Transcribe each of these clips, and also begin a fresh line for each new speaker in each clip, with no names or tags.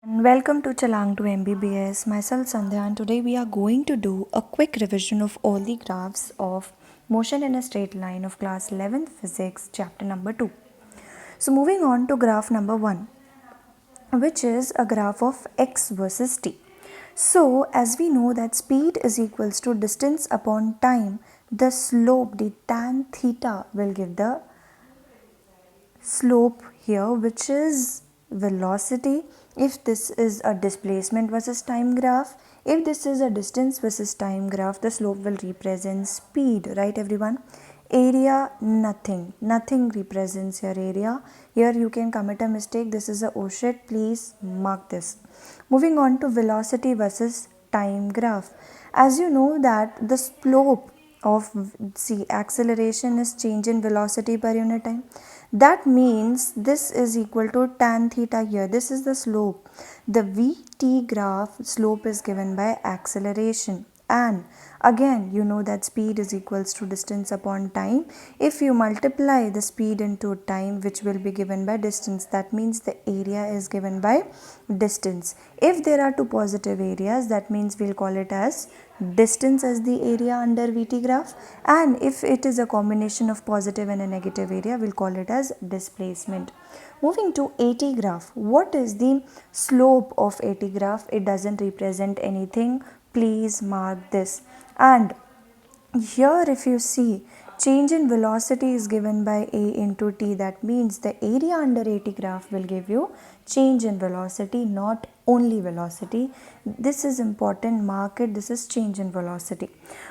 Welcome to Chalang to MBBS. Myself Sandhya, and today we are going to do a quick revision of all the graphs of motion in a straight line of class 11th physics chapter number 2. So moving on to graph number 1, which is a graph of x versus t. So as we know that speed is equals to distance upon time, the slope, the tan theta, will give the slope here, which is velocity. If this is a displacement versus time graph, if this is a distance versus time graph, the slope will represent speed, right everyone? Area, nothing represents your area. Here you can commit a mistake. This is a oh shit, please mark this. Moving on to velocity versus time graph. As you know that the slope of acceleration is change in velocity per unit time. That means this is equal to tan theta here. This is the slope. The Vt graph slope is given by acceleration. And again, you know that speed is equals to distance upon time. If you multiply the speed into time, which will be given by distance, that means the area is given by distance. If there are two positive areas, that means we'll call it as distance as the area under Vt graph, and if it is a combination of positive and a negative area, we'll call it as displacement. Moving to AT graph, what is the slope of AT graph? It doesn't represent anything, please mark this. And here if you see, change in velocity is given by A into T. That means the area under AT graph will give you change in velocity, not only velocity. This is important, mark it, this is change in velocity.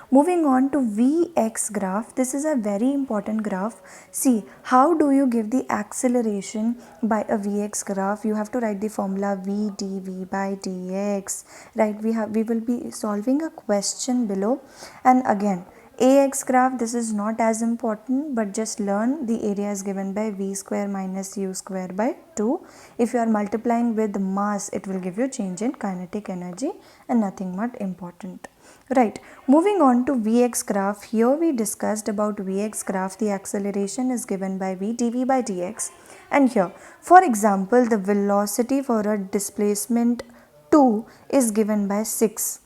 Moving on to Vx graph, this is a very important graph. See, how do you give the acceleration by a Vx graph? You have to write the formula V dv by dx, right? We will be solving a question below. And again, Ax graph, this is not as important, but just learn the area is given by v square minus u square by 2. If you are multiplying with mass, it will give you change in kinetic energy and nothing much important. Right, moving on to Vx graph. Here we discussed about Vx graph. The acceleration is given by v dv by dx. And here, for example, the velocity for a displacement 2 is given by 6.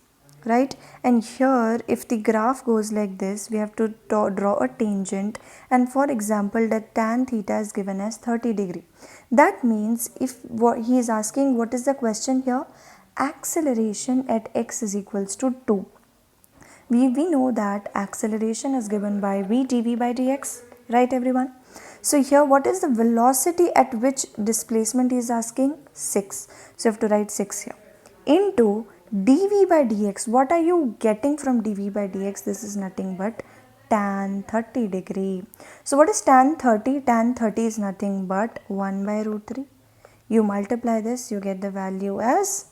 Right, and here if the graph goes like this, we have to draw a tangent, and for example the tan theta is given as 30 degree. That means if what he is asking, what is the question here? Acceleration at x is equals to 2. We know that acceleration is given by v dv by dx, right everyone? So here what is the velocity at which displacement he is asking? 6. So you have to write 6 here into dv by dx. What are you getting from dv by dx? This is nothing but tan 30 degree. So what is tan 30? Tan 30 is nothing but 1 by root 3. You multiply this, you get the value as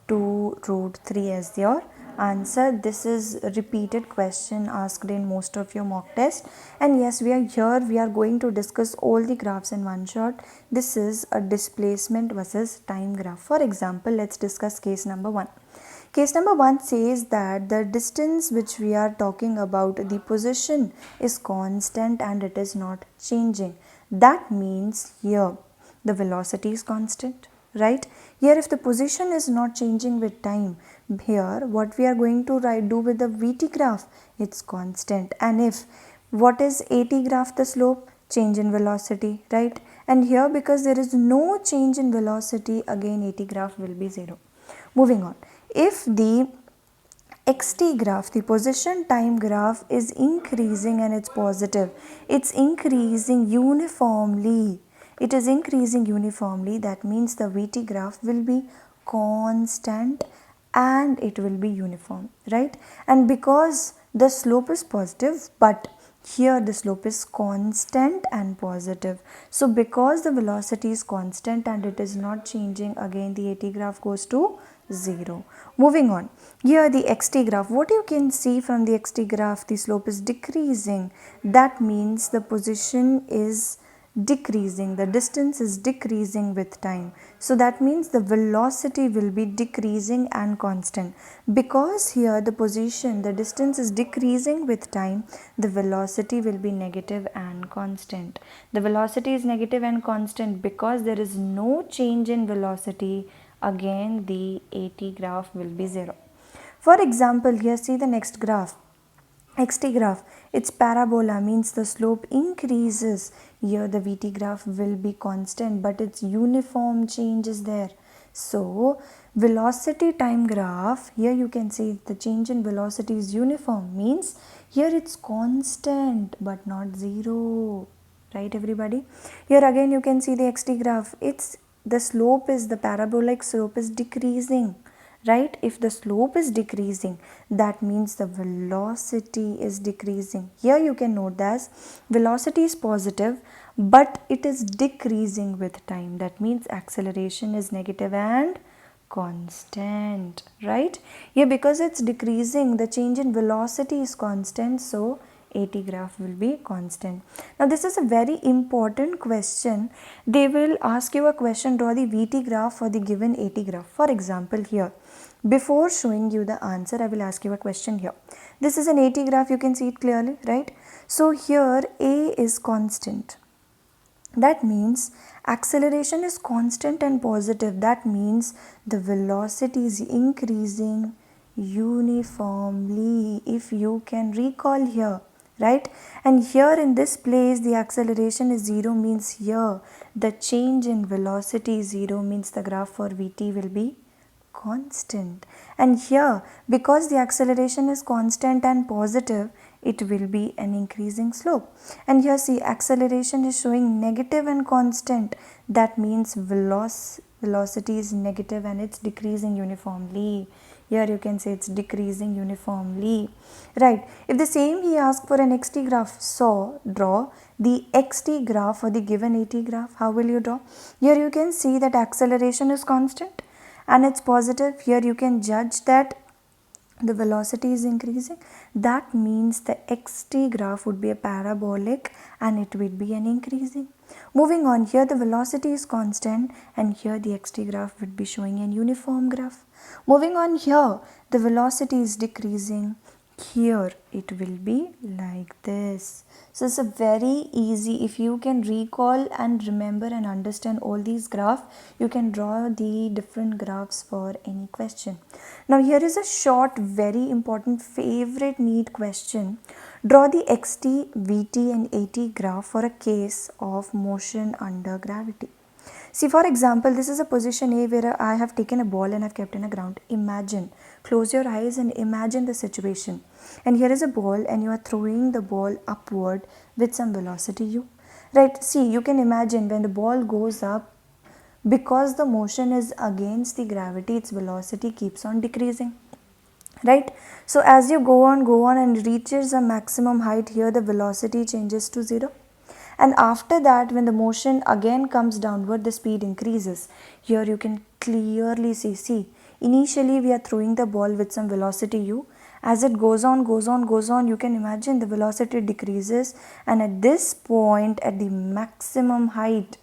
2 root 3 as your answer. This is a repeated question asked in most of your mock tests. And yes, we are going to discuss all the graphs in one shot. This is a displacement versus time graph. For example, let's discuss case number 1. Case number 1 says that the distance which we are talking about, the position is constant and it is not changing. That means here the velocity is constant. Right, here if the position is not changing with time, here what we are going to do with the Vt graph, it's constant. And if what is At graph, the slope, change in velocity, right? And here because there is no change in velocity, again At graph will be 0. Moving on, if the xt graph, the position time graph, is increasing and it's positive, it's increasing uniformly. It is increasing uniformly. That means the Vt graph will be constant and it will be uniform, right? And because the slope is positive, but here the slope is constant and positive. So because the velocity is constant and it is not changing, again the At graph goes to 0. Moving on, here the xt graph, what you can see from the xt graph, the slope is decreasing. That means the position is decreasing, the distance is decreasing with time. So that means the velocity will be decreasing and constant. Because here the position, the distance is decreasing with time, the velocity will be negative and constant. The velocity is negative and constant because there is no change in velocity. again the AT graph will be 0. For example, here see the next graph. XT graph, it's parabola, means the slope increases. Here the VT graph will be constant, but its uniform change is there. So velocity time graph, here you can see the change in velocity is uniform, means here it's constant but not 0. Right, everybody? Here again you can see the XT graph. It's the slope is, the parabolic slope is decreasing. Right? If the slope is decreasing, that means the velocity is decreasing. Here you can note that velocity is positive, but it is decreasing with time. That means acceleration is negative and constant. Right? Here because it's decreasing, the change in velocity is constant, so AT graph will be constant. Now this is a very important question. They will ask you a question, draw the VT graph for the given AT graph. For example, here, before showing you the answer, I will ask you a question here. This is an AT graph, you can see it clearly, right? So here A is constant. That means acceleration is constant and positive. That means the velocity is increasing uniformly, if you can recall here, right? And here in this place the acceleration is 0, means here the change in velocity is 0, means the graph for VT will be constant. And here because the acceleration is constant and positive, it will be an increasing slope. And here see, acceleration is showing negative and constant. That means velocity is negative and it's decreasing uniformly. Here you can say it's decreasing uniformly. Right. If the same he asked for an XT graph, so draw the XT graph for the given AT graph. How will you draw? Here you can see that acceleration is constant and it's positive. Here you can judge that the velocity is increasing. That means the XT graph would be a parabolic and it will be an increasing. Moving on, here the velocity is constant and here the XT graph would be showing an uniform graph. Moving on, here the velocity is decreasing. Here it will be like this. So it's a very easy, if you can recall and remember and understand all these graphs, you can draw the different graphs for any question. Now here is a short, very important favorite NEET question. Draw the XT, VT and AT graph for a case of motion under gravity. See, for example, this is a position A where I have taken a ball and I've kept in a ground. Imagine, close your eyes and imagine the situation. And here is a ball and you are throwing the ball upward with some velocity u. Right, see, you can imagine when the ball goes up, because the motion is against the gravity, its velocity keeps on decreasing. Right, so as you go on and reaches a maximum height, here the velocity changes to 0. And after that, when the motion again comes downward, the speed increases. Here you can clearly see, initially we are throwing the ball with some velocity u. As it goes on, you can imagine the velocity decreases, and at this point, at the maximum height,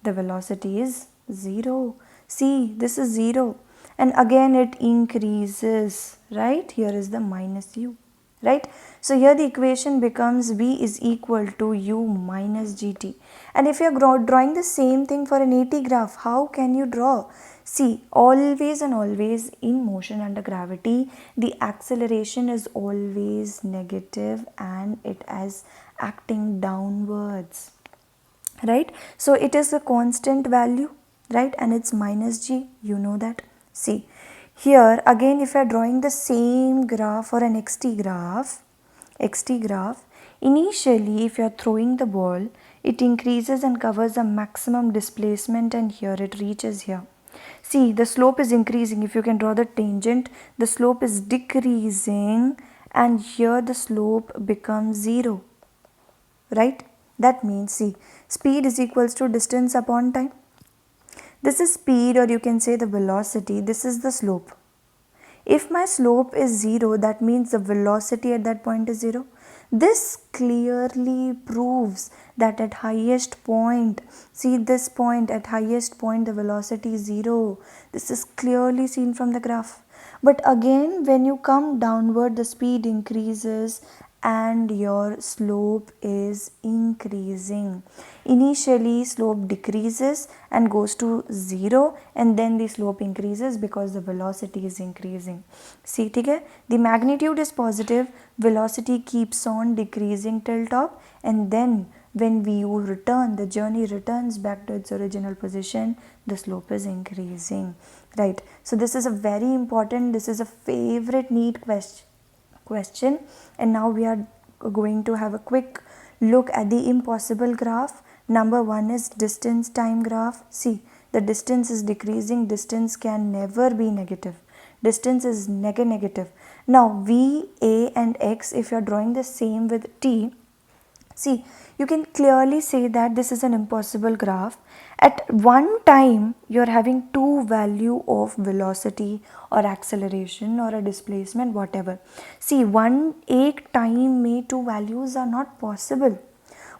the velocity is 0. See, this is 0. And again it increases, right? Here is the minus u. Right? So here the equation becomes V is equal to U minus GT. And if you are drawing the same thing for an AT graph, how can you draw? See, always and always in motion under gravity, the acceleration is always negative and it is acting downwards. Right? So it is a constant value, right? And it's minus G, you know that. See, here again if I am drawing the same graph for an XT graph, initially if you are throwing the ball, it increases and covers the maximum displacement and here it reaches here. See, the slope is increasing. If you can draw the tangent, the slope is decreasing and here the slope becomes 0. Right? That means, see, speed is equals to distance upon time. This is speed, or you can say the velocity. This is the slope. If my slope is 0, that means the velocity at that point is 0. This clearly proves that at highest point, see this point, at highest point the velocity is 0. This is clearly seen from the graph. But again, when you come downward, the speed increases and your slope is increasing. Initially slope decreases and goes to 0, and then the slope increases because the velocity is increasing. See, okay? The magnitude is positive, velocity keeps on decreasing till top, and then when you return, the journey returns back to its original position, the slope is increasing, right? So this is a very important, this is a favorite NEET question. And now we are going to have a quick look at the impossible graph. Number one is distance time graph. See, the distance is decreasing, distance can never be negative, distance is negative. Now v, a and x, if you are drawing the same with t, see, you can clearly say that this is an impossible graph. At one time, you're having two value of velocity or acceleration or a displacement, whatever. See, one एक time में two values are not possible.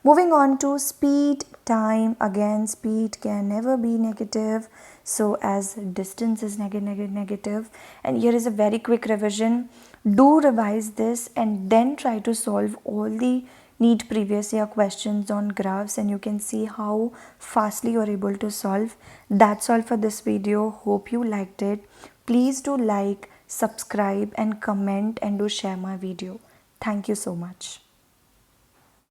Moving on to speed, time, again speed can never be negative. So as distance is negative, and here is a very quick revision. Do revise this and then try to solve all the NEET previous year questions on graphs, and you can see how fastly you are able to solve. That's all for this video. Hope you liked it. Please do like, subscribe and comment, and do share my video. Thank you so much.